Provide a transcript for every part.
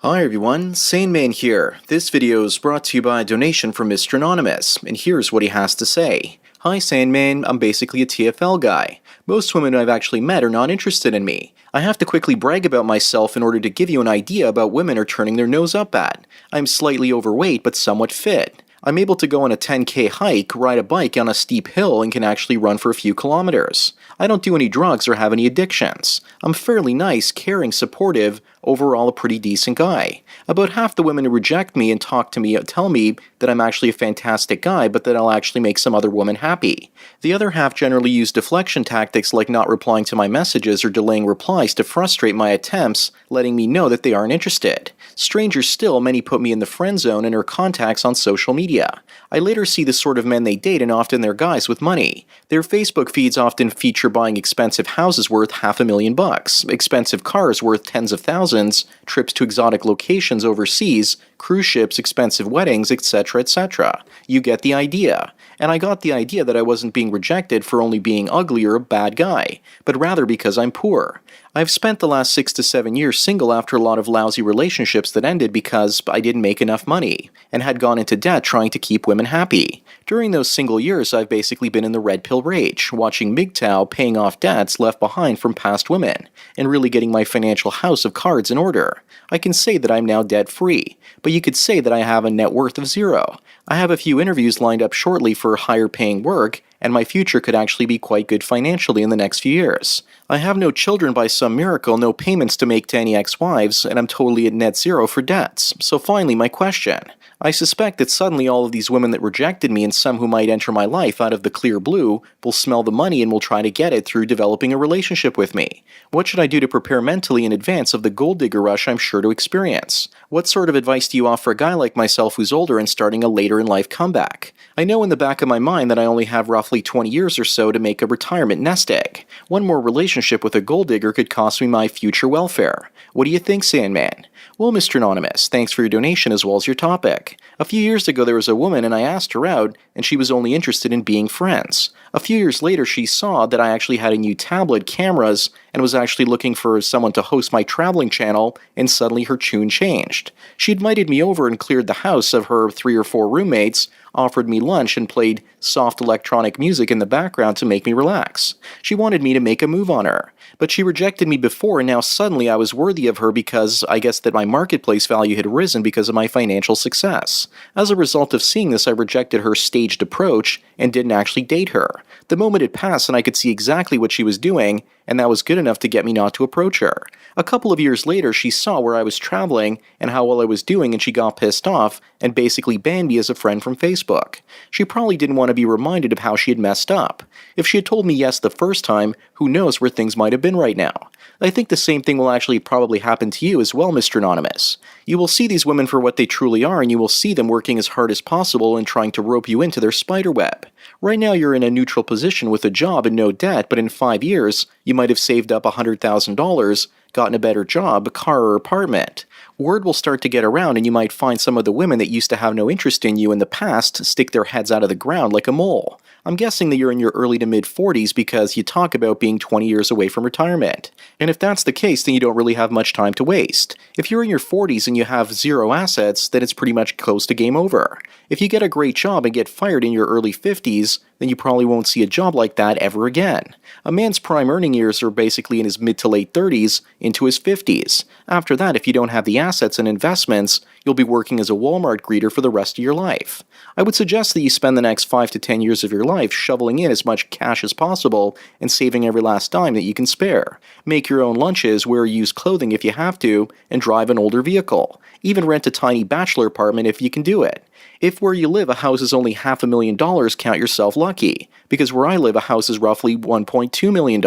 Hi everyone, Sane Man here. This video is brought to you by a donation from Mr. Anonymous, and here's what he has to say. Hi Sane Man, I'm basically a TFL guy. Most women I've actually met are not interested in me. I have to quickly brag about myself in order to give you an idea about women are turning their nose up at. I'm slightly overweight but somewhat fit. I'm able to go on a 10k hike, ride a bike on a steep hill, and can actually run for a few kilometers. I don't do any drugs or have any addictions. I'm fairly nice, caring, supportive, overall a pretty decent guy. About half the women who reject me and talk to me tell me that I'm actually a fantastic guy, but that I'll actually make some other woman happy. The other half generally use deflection tactics like not replying to my messages or delaying replies to frustrate my attempts, letting me know that they aren't interested. Stranger still, many put me in the friend zone and are contacts on social media. I later see the sort of men they date, and often they're guys with money. Their Facebook feeds often feature buying expensive houses worth $500,000, expensive cars worth tens of thousands, trips to exotic locations overseas, cruise ships, expensive weddings, etc., etc. You get the idea. And I got the idea that I wasn't being rejected for only being ugly or a bad guy, but rather because I'm poor. I've spent the last 6 to 7 years single after a lot of lousy relationships that ended because I didn't make enough money, and had gone into debt trying to keep women happy. During those single years, I've basically been in the red pill rage, watching MGTOW paying off debts left behind from past women, and really getting my financial house of cards in order. I can say that I'm now debt-free, but you could say that I have a net worth of zero. I have a few interviews lined up shortly for higher paying work, and my future could actually be quite good financially in the next few years. I have no children by some miracle, no payments to make to any ex-wives, and I'm totally at net zero for debts. So finally, my question. I suspect that suddenly all of these women that rejected me and some who might enter my life out of the clear blue will smell the money and will try to get it through developing a relationship with me. What should I do to prepare mentally in advance of the gold digger rush I'm sure to experience? What sort of advice do you offer a guy like myself who's older and starting a later in life comeback? I know in the back of my mind that I only have roughly 20 years or so to make a retirement nest egg. One more relationship with a gold digger could cost me my future welfare. What do you think, Sandman? Well, Mr. Anonymous, thanks for your donation as well as your topic. A few years ago there was a woman and I asked her out, and she was only interested in being friends. A few years later she saw that I actually had a new tablet, cameras, and was actually looking for someone to host my traveling channel, and suddenly her tune changed. She invited me over and cleared the house of her 3 or 4 roommates, offered me lunch, and played soft electronic music in the background to make me relax. She wanted me to make a move on her. But she rejected me before, and now suddenly I was worthy of her because I guess that my marketplace value had risen because of my financial success. As a result of seeing this, I rejected her staged approach and didn't actually date her. The moment had passed and I could see exactly what she was doing, and that was good enough to get me not to approach her. A couple of years later, she saw where I was traveling and how well I was doing, and she got pissed off and basically banned me as a friend from Facebook. She probably didn't want to be reminded of how she had messed up. If she had told me yes the first time, who knows where things might have been right now. I think the same thing will actually probably happen to you as well, Mr. Anonymous. You will see these women for what they truly are, and you will see them working as hard as possible and trying to rope you into their spider web. Right now you're in a neutral position with a job and no debt, but in 5 years, you might have saved up $100,000, gotten a better job, a car or apartment. Word will start to get around, and you might find some of the women that used to have no interest in you in the past stick their heads out of the ground like a mole. I'm guessing that you're in your early to mid-40s because you talk about being 20 years away from retirement. And if that's the case, then you don't really have much time to waste. If you're in your 40s and you have zero assets, then it's pretty much close to game over. If you get a great job and get fired in your early 50s, then you probably won't see a job like that ever again. A man's prime earning years are basically in his mid to late 30s into his 50s. After that, if you don't have the assets and investments, you'll be working as a Walmart greeter for the rest of your life. I would suggest that you spend the next 5 to 10 years of your life shoveling in as much cash as possible and saving every last dime that you can spare. Make your own lunches, wear used clothing if you have to, and drive an older vehicle. Even rent a tiny bachelor apartment if you can do it. If where you live a house is only $500,000, count yourself lucky, because where I live a house is roughly $1.2 million,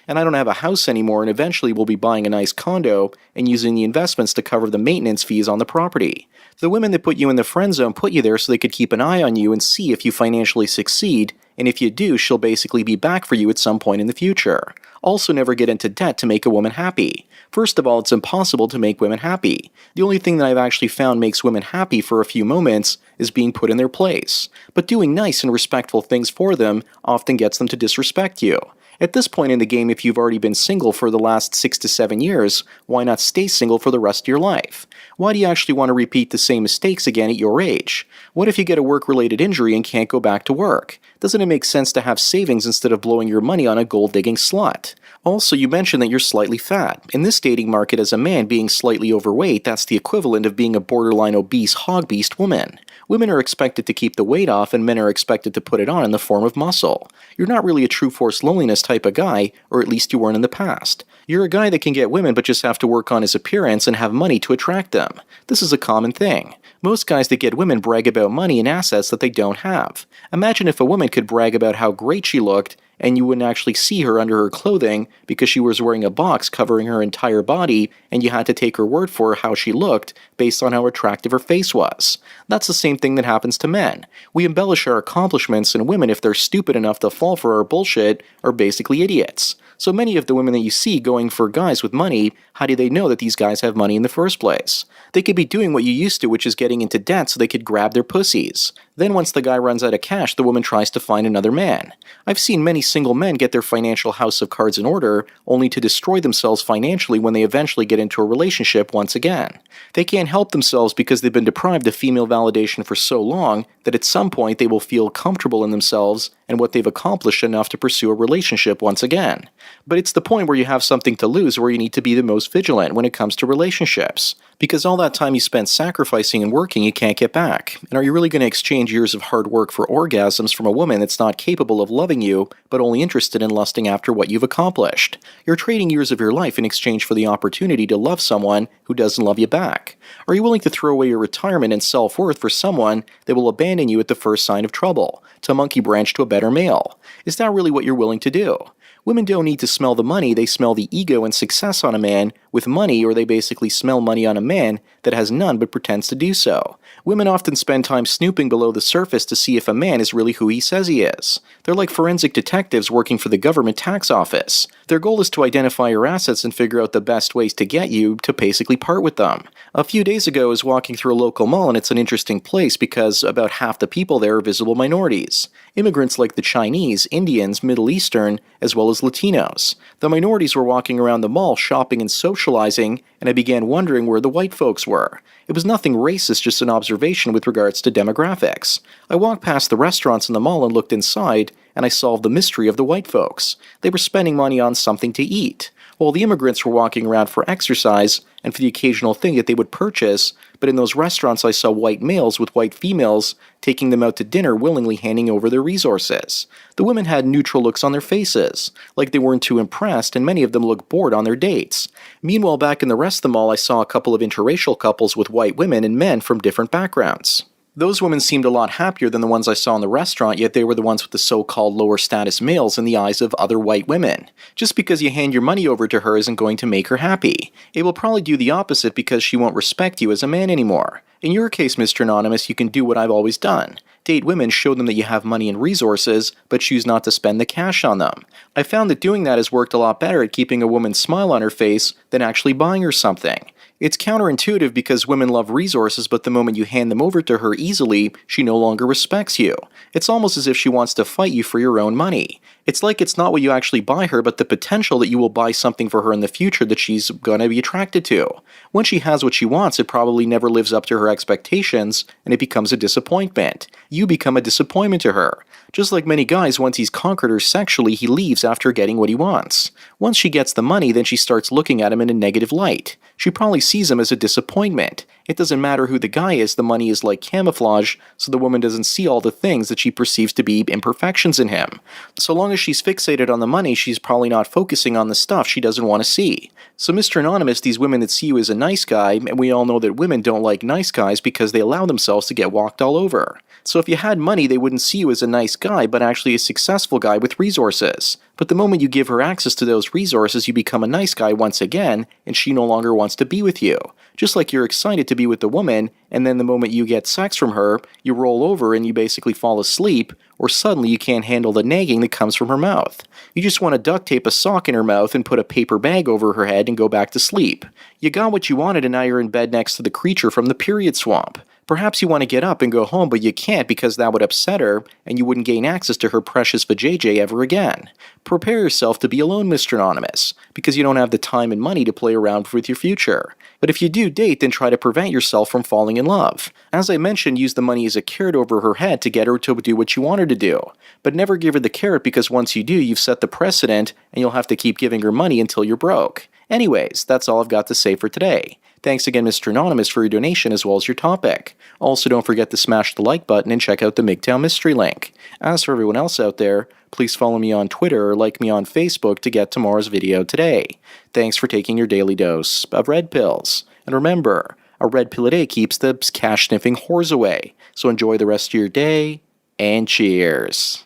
and I don't have a house anymore, and eventually we'll be buying a nice condo and using the investments to cover the maintenance fees on the property. The women that put you in the friend zone put you there so they could keep an eye on you and see if you financially succeed, and if you do, she'll basically be back for you at some point in the future. Also, never get into debt to make a woman happy. First of all, it's impossible to make women happy. The only thing that I've actually found makes women happy for a few moments is being put in their place. But doing nice and respectful things for them often gets them to disrespect you. At this point in the game, if you've already been single for the last 6 to 7 years, why not stay single for the rest of your life? Why do you actually want to repeat the same mistakes again at your age? What if you get a work-related injury and can't go back to work? Doesn't it make sense to have savings instead of blowing your money on a gold-digging slut? Also, you mentioned that you're slightly fat. In this dating market, as a man, being slightly overweight, that's the equivalent of being a borderline obese hog-beast woman. Women are expected to keep the weight off, and men are expected to put it on in the form of muscle. You're not really a true force loneliness type of guy, or at least you weren't in the past. You're a guy that can get women but just have to work on his appearance and have money to attract them. This is a common thing. Most guys that get women brag about money and assets that they don't have. Imagine if a woman could brag about how great she looked, and you wouldn't actually see her under her clothing because she was wearing a box covering her entire body, and you had to take her word for how she looked based on how attractive her face was. That's the same thing that happens to men. We embellish our accomplishments, and women, if they're stupid enough to fall for our bullshit, are basically idiots. So many of the women that you see going for guys with money, how do they know that these guys have money in the first place? They could be doing what you used to, which is getting into debt so they could grab their pussies. Then once the guy runs out of cash, the woman tries to find another man. I've seen many single men get their financial house of cards in order, only to destroy themselves financially when they eventually get into a relationship once again. They can't help themselves because they've been deprived of female validation for so long that at some point they will feel comfortable in themselves and what they've accomplished enough to pursue a relationship once again. But it's the point where you have something to lose, where you need to be the most vigilant when it comes to relationships. Because all that time you spent sacrificing and working, you can't get back. And are you really going to exchange years of hard work for orgasms from a woman that's not capable of loving you, but only interested in lusting after what you've accomplished? You're trading years of your life in exchange for the opportunity to love someone who doesn't love you back. Are you willing to throw away your retirement and self-worth for someone that will abandon you at the first sign of trouble, to monkey branch to a better male? Is that really what you're willing to do? Women don't need to smell the money, they smell the ego and success on a man with money, or they basically smell money on a man that has none but pretends to do so. Women often spend time snooping below the surface to see if a man is really who he says he is. They're like forensic detectives working for the government tax office. Their goal is to identify your assets and figure out the best ways to get you to basically part with them. A few days ago I was walking through a local mall, and it's an interesting place because about half the people there are visible minorities. Immigrants like the Chinese, Indians, Middle Eastern, as well as Latinos. The minorities were walking around the mall shopping and socializing, and I began wondering where the white folks were. It was nothing racist, just an observation with regards to demographics. I walked past the restaurants in the mall and looked inside, and I solved the mystery of the white folks. They were spending money on something to eat, while the immigrants were walking around for exercise and for the occasional thing that they would purchase. But in those restaurants I saw white males with white females taking them out to dinner, willingly handing over their resources. The women had neutral looks on their faces, like they weren't too impressed, and many of them looked bored on their dates. Meanwhile, back in the rest of the mall I saw a couple of interracial couples with white women and men from different backgrounds. Those women seemed a lot happier than the ones I saw in the restaurant, yet they were the ones with the so-called lower status males in the eyes of other white women. Just because you hand your money over to her isn't going to make her happy. It will probably do the opposite because she won't respect you as a man anymore. In your case, Mr. Anonymous, you can do what I've always done. Date women, show them that you have money and resources, but choose not to spend the cash on them. I found that doing that has worked a lot better at keeping a woman's smile on her face than actually buying her something. It's counterintuitive because women love resources, but the moment you hand them over to her easily, she no longer respects you. It's almost as if she wants to fight you for your own money. It's like it's not what you actually buy her, but the potential that you will buy something for her in the future that she's gonna be attracted to. When she has what she wants, it probably never lives up to her expectations, and it becomes a disappointment. You become a disappointment to her. Just like many guys, once he's conquered her sexually, he leaves after getting what he wants. Once she gets the money, then she starts looking at him in a negative light. She probably sees him as a disappointment. It doesn't matter who the guy is, the money is like camouflage, so the woman doesn't see all the things that she perceives to be imperfections in him. So long as she's fixated on the money, she's probably not focusing on the stuff she doesn't want to see. So Mr. Anonymous, these women that see you as a nice guy, and we all know that women don't like nice guys because they allow themselves to get walked all over. So if you had money, they wouldn't see you as a nice guy, but actually a successful guy with resources. But the moment you give her access to those resources, you become a nice guy once again, and she no longer wants to be with you. Just like you're excited to be with the woman, and then the moment you get sex from her, you roll over and you basically fall asleep, or suddenly you can't handle the nagging that comes from her mouth. You just want to duct tape a sock in her mouth and put a paper bag over her head and go back to sleep. You got what you wanted, and now you're in bed next to the creature from the period swamp. Perhaps you want to get up and go home, but you can't because that would upset her, and you wouldn't gain access to her precious vajayjay ever again. Prepare yourself to be alone, Mr. Anonymous, because you don't have the time and money to play around with your future. But if you do date, then try to prevent yourself from falling in love. As I mentioned, use the money as a carrot over her head to get her to do what you want her to do. But never give her the carrot, because once you do, you've set the precedent, and you'll have to keep giving her money until you're broke. Anyways, that's all I've got to say for today. Thanks again, Mr. Anonymous, for your donation as well as your topic. Also, don't forget to smash the like button and check out the MGTOW mystery link. As for everyone else out there, please follow me on Twitter or like me on Facebook to get tomorrow's video today. Thanks for taking your daily dose of red pills. And remember, a red pill a day keeps the cash-sniffing whores away. So enjoy the rest of your day, and cheers.